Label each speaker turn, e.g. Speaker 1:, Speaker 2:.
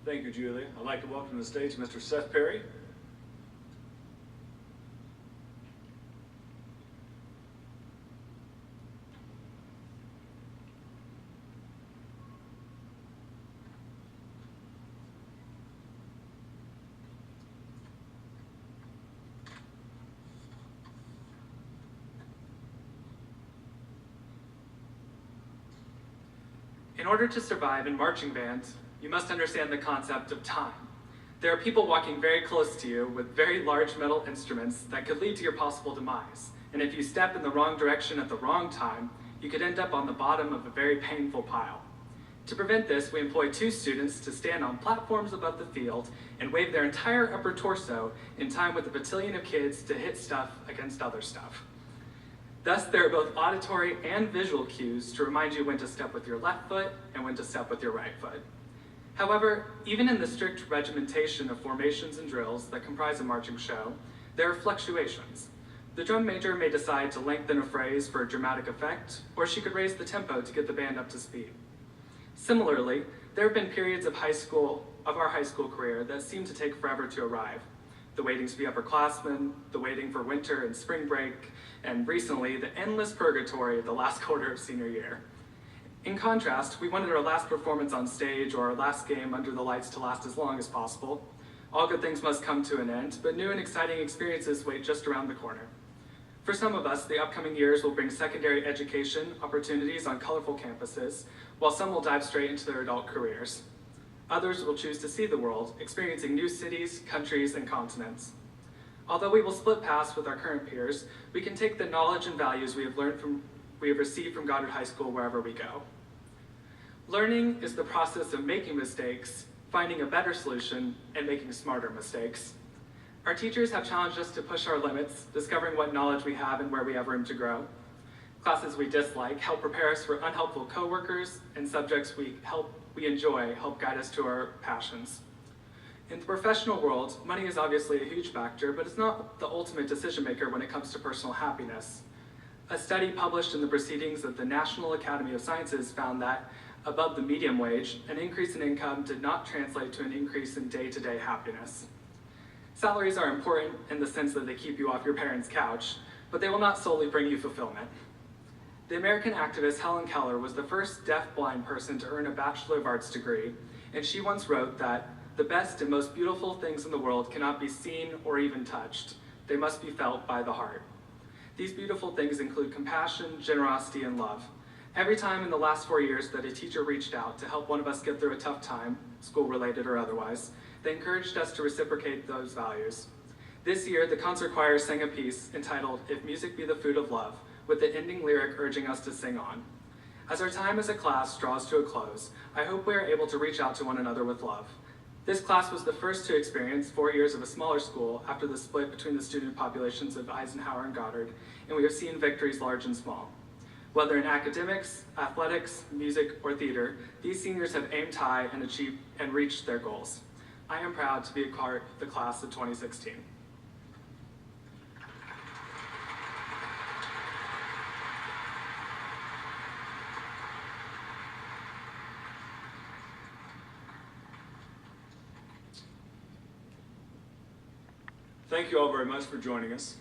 Speaker 1: Thank you, Julie. I'd like to welcome to the stage Mr. Seth Perry.
Speaker 2: In order to survive in marching bands, you must understand the concept of time. There are people walking very close to you with very large metal instruments that could lead to your possible demise. And if you step in the wrong direction at the wrong time, you could end up on the bottom of a very painful pile. To prevent this, we employ 2 students to stand on platforms above the field and wave their entire upper torso in time with a battalion of kids to hit stuff against other stuff. Thus, there are both auditory and visual cues to remind you when to step with your left foot and when to step with your right foot. However, even in the strict regimentation of formations and drills that comprise a marching show, there are fluctuations. The drum major may decide to lengthen a phrase for a dramatic effect, or she could raise the tempo to get the band up to speed. Similarly, there have been periods of our high school career that seem to take forever to arrive. The waiting to be upperclassmen, the waiting for winter and spring break, and recently, the endless purgatory of the last quarter of senior year. In contrast, we wanted our last performance on stage or our last game under the lights to last as long as possible. All good things must come to an end, but new and exciting experiences wait just around the corner. For some of us, the upcoming years will bring secondary education opportunities on colorful campuses, while some will dive straight into their adult careers. Others will choose to see the world, experiencing new cities, countries, and continents. Although we will split paths with our current peers, we can take the knowledge and values we have received from Goddard High School wherever we go. Learning is the process of making mistakes, finding a better solution, and making smarter mistakes. Our teachers have challenged us to push our limits, discovering what knowledge we have and where we have room to grow. Classes we dislike help prepare us for unhelpful coworkers, and subjects we enjoy help guide us to our passions. In the professional world, money is obviously a huge factor, but it's not the ultimate decision maker when it comes to personal happiness. A study published in the Proceedings of the National Academy of Sciences found that, above the median wage, an increase in income did not translate to an increase in day-to-day happiness. Salaries are important in the sense that they keep you off your parents' couch, but they will not solely bring you fulfillment. The American activist Helen Keller was the first deaf-blind person to earn a Bachelor of Arts degree, and she once wrote that the best and most beautiful things in the world cannot be seen or even touched. They must be felt by the heart. These beautiful things include compassion, generosity, and love. Every time in the last 4 years that a teacher reached out to help one of us get through a tough time, school-related or otherwise, they encouraged us to reciprocate those values. This year, the concert choir sang a piece entitled, "If Music Be the Food of Love," with the ending lyric urging us to sing on. As our time as a class draws to a close, I hope we are able to reach out to one another with love. This class was the first to experience 4 years of a smaller school after the split between the student populations of Eisenhower and Goddard, and we have seen victories large and small. Whether in academics, athletics, music, or theater, these seniors have aimed high and achieved and reached their goals. I am proud to be a part of the class of 2016.
Speaker 1: Thank you all very much for joining us.